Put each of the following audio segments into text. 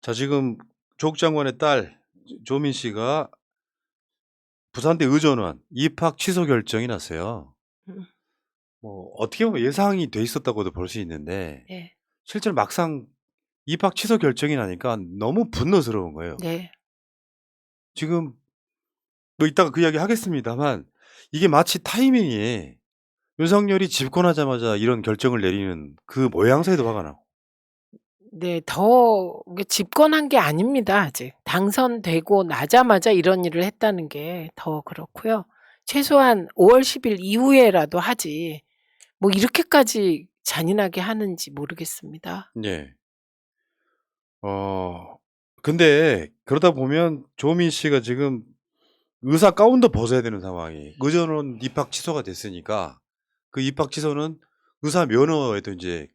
자, 지금 조국 장관의 딸 조민 씨가 부산대 의전원 입학 취소 결정이 났어요. 음. 뭐 어떻게 보면 예상이 돼 있었다고도 볼 수 있는데 네. 실제로 막상 입학 취소 결정이 나니까 너무 분노스러운 거예요. 네. 지금 뭐 이따가 그 이야기 하겠습니다만 이게 마치 타이밍이 윤석열이 집권하자마자 이런 결정을 내리는 그 모양새도 화가 나고. 네. 더 이게 집권한 게 아닙니다 아직. 당선되고 나자마자 이런 일을 했다는 게 더 그렇고요. 최소한 5월 10일 이후에라도 하지 뭐 이렇게까지 잔인하게 하는지 모르겠습니다. 예. 근데 그러다 보면 조민 씨가 지금 의사 가운도 벗어야 되는 상황이 의전원 입학 취소가 됐으니까 그 입학 취소는 의사 면허에도 이제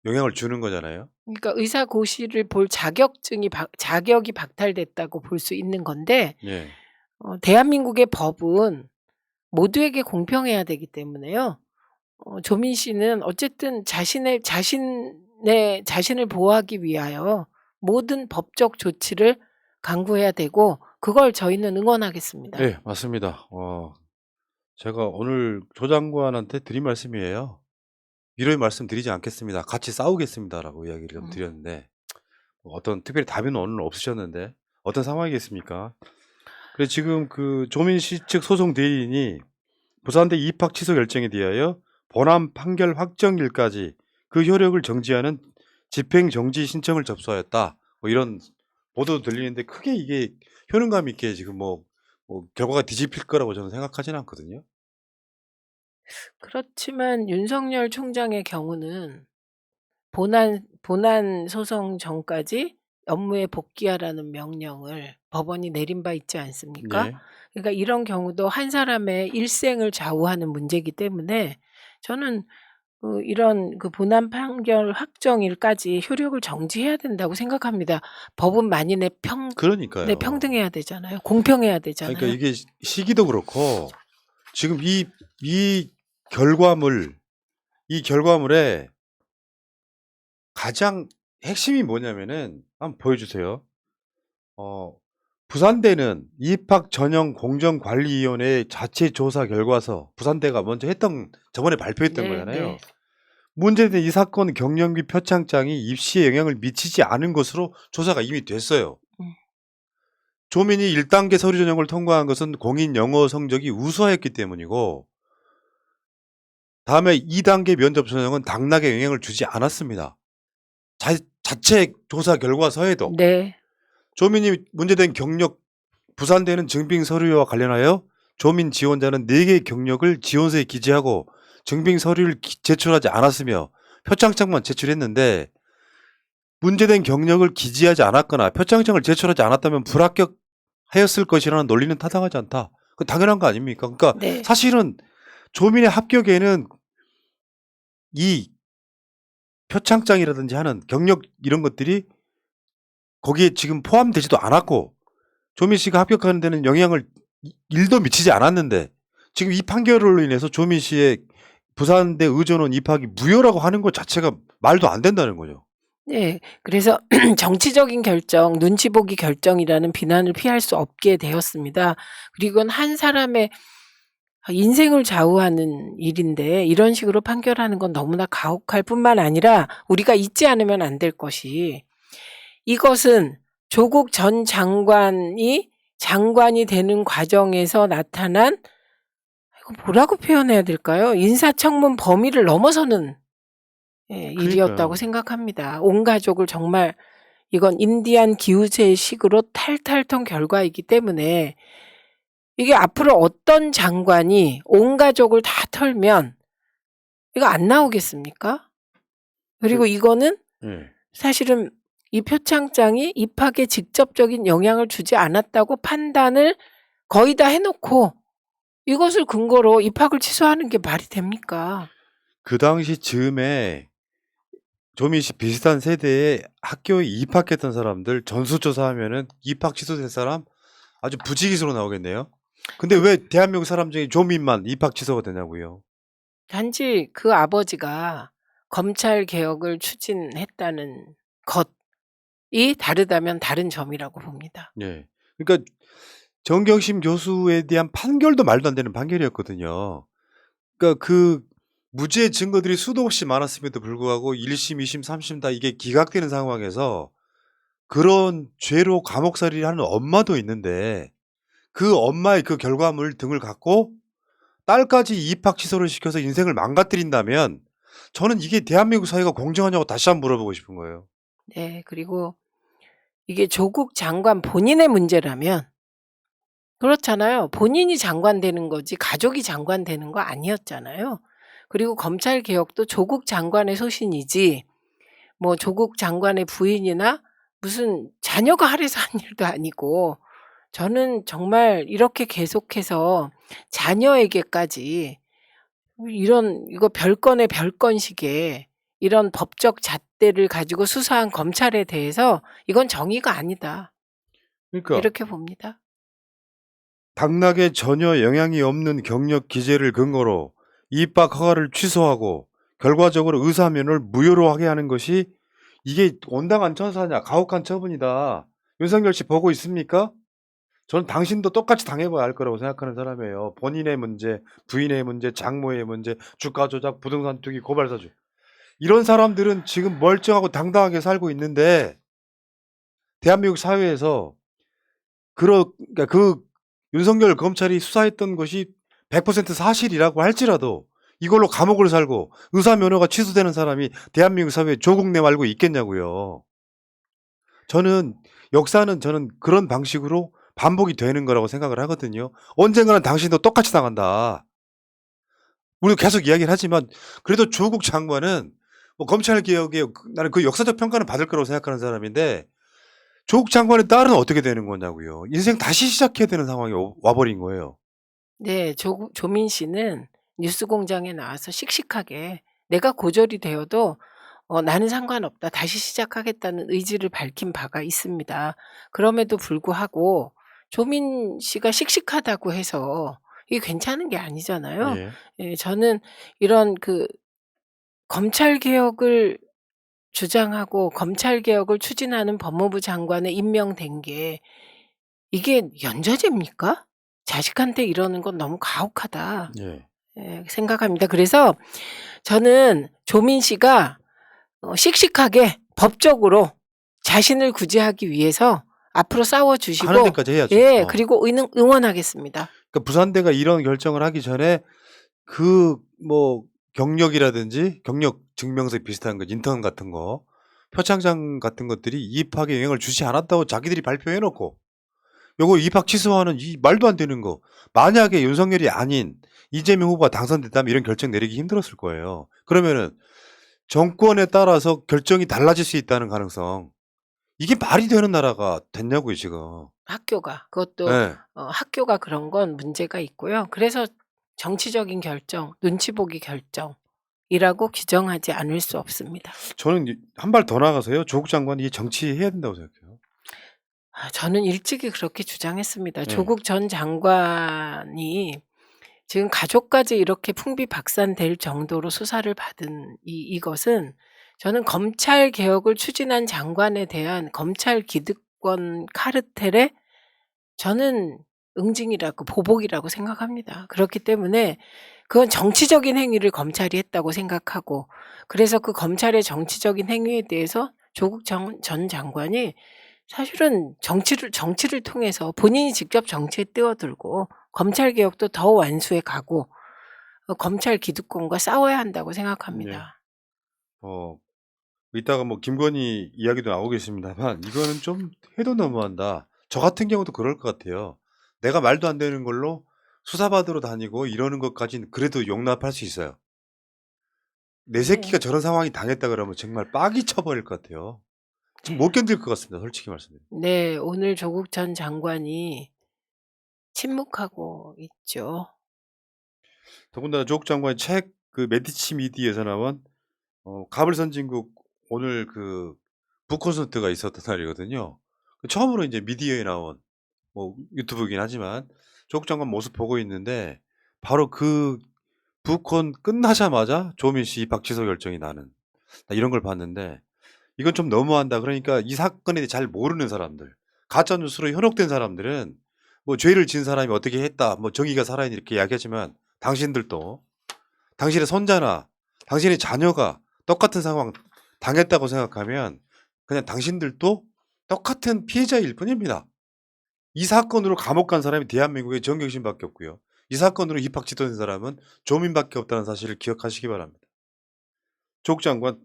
영향을 주는 거잖아요. 그러니까 의사고시를 볼 자격이 박탈됐다고 볼 수 있는 건데 예. 대한민국의 법은 모두에게 공평해야 되기 때문에요. 조민 씨는 어쨌든 자신을 보호하기 위하여 모든 법적 조치를 강구해야 되고 그걸 저희는 응원하겠습니다. 네, 맞습니다. 제가 오늘 조 장관한테 드린 말씀이에요. 위로의 말씀 드리지 않겠습니다. 같이 싸우겠습니다라고 이야기를 좀 음. 드렸는데 어떤 특별히 답은 오늘 없으셨는데 어떤 상황이겠습니까? 그래서 지금 그 조민 씨 측 소송 대리인이 부산대 입학 취소 결정에 대하여 본안 판결 확정일까지 그 효력을 정지하는 집행 정지 신청을 접수하였다. 뭐 이런 보도도 들리는데 크게 이게 효능감 있게 지금 뭐 결과가 뒤집힐 거라고 저는 생각하지는 않거든요. 그렇지만 윤석열 총장의 경우는 본안 소송 전까지 업무에 복귀하라는 명령을 법원이 내린 바 있지 않습니까? 네. 그러니까 이런 경우도 한 사람의 일생을 좌우하는 문제이기 때문에 저는 이런 본안 판결 확정일까지 효력을 정지해야 된다고 생각합니다. 법은 만인의 그러니까요. 평등해야 되잖아요. 공평해야 아니, 그러니까 되잖아요. 이게 시기도 그렇고 지금 이 결과물 이 결과물에 가장 핵심이 뭐냐면은 한번 보여주세요. 부산대는 입학 전형 공정관리위원회 자체 조사 결과서 부산대가 먼저 저번에 발표했던 네, 거잖아요. 네. 문제된 이 사건 경영비 표창장이 입시에 영향을 미치지 않은 것으로 조사가 이미 됐어요. 음. 조민이 1단계 서류 전형을 통과한 것은 공인 영어 성적이 우수하였기 때문이고 다음에 2단계 면접 전형은 당락에 영향을 주지 않았습니다. 자체 조사 결과서에도 네. 조민이 문제된 경력 부산대는 증빙 서류와 관련하여 조민 지원자는 4개의 경력을 지원서에 기재하고 증빙 서류를 제출하지 않았으며 표창장만 제출했는데 문제된 경력을 기재하지 않았거나 표창장을 제출하지 않았다면 불합격하였을 것이라는 논리는 타당하지 않다. 그 당연한 거 아닙니까? 그러니까 네. 사실은 조민의 합격에는 이 표창장이라든지 하는 경력 이런 것들이 거기에 지금 포함되지도 않았고 조민 씨가 합격하는 데는 영향을 1도 미치지 않았는데 지금 이 판결로 인해서 조민 씨의 부산대 의전원 입학이 무효라고 하는 것 자체가 말도 안 된다는 거죠. 네. 그래서 정치적인 결정, 눈치 보기 결정이라는 비난을 피할 수 없게 되었습니다. 그리고 한 사람의 인생을 좌우하는 일인데 이런 식으로 판결하는 건 너무나 가혹할 뿐만 아니라 우리가 잊지 않으면 안 될 것이 이것은 조국 전 장관이 되는 과정에서 나타난 이거 뭐라고 표현해야 될까요? 인사청문 범위를 넘어서는 일이었다고 그러니까요. 생각합니다. 온 가족을 정말 이건 인디안 기우제식으로 탈탈통 결과이기 때문에 이게 앞으로 어떤 장관이 온 가족을 다 털면 이거 안 나오겠습니까? 그리고 이거는 예. 사실은 이 표창장이 입학에 직접적인 영향을 주지 않았다고 판단을 거의 다 해놓고 이것을 근거로 입학을 취소하는 게 말이 됩니까? 그 당시 즈음에 조민 씨 비슷한 세대에 학교에 입학했던 사람들 전수조사하면은 입학 취소된 사람 아주 부지기수로 나오겠네요. 근데 왜 대한민국 사람 중에 조민만 입학 취소가 되냐고요. 단지 그 아버지가 검찰 개혁을 추진했다는 것 다르다면 다른 점이라고 봅니다. 예. 그러니까 정경심 교수에 대한 판결도 말도 안 되는 판결이었거든요. 그러니까 그 무죄 증거들이 수도 없이 많았음에도 불구하고 1 심, 2 심, 3심 다 이게 기각되는 상황에서 그런 죄로 감옥살이를 하는 엄마도 있는데 그 엄마의 그 결과물 등을 갖고 딸까지 입학 취소를 시켜서 인생을 망가뜨린다면 저는 이게 대한민국 사회가 공정하냐고 다시 한번 물어보고 싶은 거예요. 네. 그리고 이게 조국 장관 본인의 문제라면 그렇잖아요. 본인이 장관 되는 거지 가족이 장관 되는 거 아니었잖아요. 그리고 검찰 개혁도 조국 장관의 소신이지 뭐 조국 장관의 부인이나 무슨 자녀가 할애서 한 일도 아니고 저는 정말 이렇게 계속해서 자녀에게까지 이거 별건의 별건식의 이런 법적 잣대를 가지고 수사한 검찰에 대해서 '이건 정의가 아니다.' 그러니까 이렇게 봅니다. 당락에 전혀 영향이 없는 경력 기재를 근거로 입학 허가를 취소하고 결과적으로 의사면허를 무효로 하게 하는 것이 이게 온당한 처사냐 가혹한 처분이다. 윤석열 씨 보고 있습니까? 저는 당신도 똑같이 당해봐야 할 거라고 생각하는 사람이에요. 본인의 문제, 부인의 문제, 장모의 문제, 주가 조작, 부동산 투기, 고발사주. 이런 사람들은 지금 멀쩡하고 당당하게 살고 있는데 대한민국 사회에서 그러니까 그 윤석열 검찰이 수사했던 것이 100% 사실이라고 할지라도 이걸로 감옥을 살고 의사 면허가 취소되는 사람이 대한민국 사회에 조국 내 말고 있겠냐고요. 저는 역사는 저는 그런 방식으로 반복이 되는 거라고 생각을 하거든요. 언젠가는 당신도 똑같이 당한다. 우리도 계속 이야기를 하지만 그래도 조국 장관은 뭐 검찰 개혁에 나는 그 역사적 평가는 받을 거라고 생각하는 사람인데 조국 장관의 딸은 어떻게 되는 거냐고요. 인생 다시 시작해야 되는 상황이 와버린 거예요. 네. 조민 씨는 뉴스공장에 나와서 씩씩하게 "내가 고졸이 되어도 나는 상관없다. 다시 시작하겠다."는 의지를 밝힌 바가 있습니다. 그럼에도 불구하고 조민 씨가 씩씩하다고 해서 이게 괜찮은 게 아니잖아요. 예. 예 저는 이런 검찰 개혁을 주장하고 검찰 개혁을 추진하는 법무부 장관에 임명된 게 이게 연좌제입니까? 자식한테 이러는 건 너무 가혹하다. 예. 예 생각합니다. 그래서 저는 조민 씨가 씩씩하게 법적으로 자신을 구제하기 위해서 앞으로 싸워 하는 주시고 데까지 해야죠. 예 그리고 응원하겠습니다. 그러니까 부산대가 이런 결정을 하기 전에 그 뭐 경력이라든지 경력 증명서 비슷한 거 인턴 같은 거 표창장 같은 것들이 입학에 영향을 주지 않았다고 자기들이 발표해 놓고 요거 입학 취소하는 이 말도 안 되는 거 만약에 윤석열이 아닌 이재명 후보가 당선됐다면 이런 결정 내리기 힘들었을 거예요. 그러면은 정권에 따라서 결정이 달라질 수 있다는 가능성 이게 말이 되는 나라가 됐냐고요 지금. 그것도 예. 학교가 그런 건 문제가 있고요. 그래서 정치적인 결정, 눈치 보기 결정이라고 규정하지 않을 수 없습니다. 저는 한 발 더 나가서요. 조국 장관이 이 정치해야 된다고 생각해요. 저는 일찍이 그렇게 주장했습니다. 예. 조국 전 장관이 지금 가족까지 이렇게 풍비박산될 정도로 수사를 받은 이것은 저는 검찰 개혁을 추진한 장관에 대한 검찰 기득권 카르텔의 저는 응징이라고 보복이라고 생각합니다. 그렇기 때문에 그건 정치적인 행위를 검찰이 했다고 생각하고 그래서 그 검찰의 정치적인 행위에 대해서 조국 전 장관이 사실은 정치를 통해서 본인이 직접 정치에 뛰어들고 검찰 개혁도 더 완수해 가고 검찰 기득권과 싸워야 한다고 네. 생각합니다. 이따가 뭐 김건희 이야기도 나오겠습니다만 이거는 좀 해도 너무한다. 저 같은 경우도 그럴 것 같아요. 내가 말도 안 되는 걸로 수사받으러 다니고 이러는 것까지는 그래도 용납할 수 있어요. 내 새끼가 네. 저런 상황이 당했다 그러면 정말 빡이 쳐버릴 것 같아요. 좀 못 견딜 것 같습니다. 솔직히 말씀드리면. 네. 오늘 조국 전 장관이 침묵하고 있죠. 더군다나 조국 장관의 책 그 메디치 미디에서 나온 가불 선진국 오늘 그 북콘서트가 있었던 날이거든요. 처음으로 이제 미디어에 나온 뭐 유튜브이긴 하지만 조국 장관 모습 보고 있는데 바로 그 북콘 끝나자마자 조민 씨 입학 취소 결정이 나는 나 이런 걸 봤는데 이건 좀 너무한다. 그러니까 이 사건에 대해 잘 모르는 사람들, 가짜 뉴스로 현혹된 사람들은 뭐 죄를 지은 사람이 어떻게 했다, 뭐 정의가 살아있는 이렇게 이야기하지만 당신들도 당신의 손자나 당신의 자녀가 똑같은 상황 당했다고 생각하면 그냥 당신들도 똑같은 피해자일 뿐입니다. 이 사건으로 감옥 간 사람이 대한민국의 정경심밖에 없고요. 이 사건으로 입학 지도된 사람은 조민밖에 없다는 사실을 기억하시기 바랍니다. 조국 장관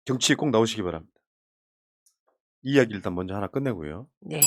정치에 꼭 나오시기 바랍니다. 이 이야기 일단 먼저 하나 끝내고요. 네.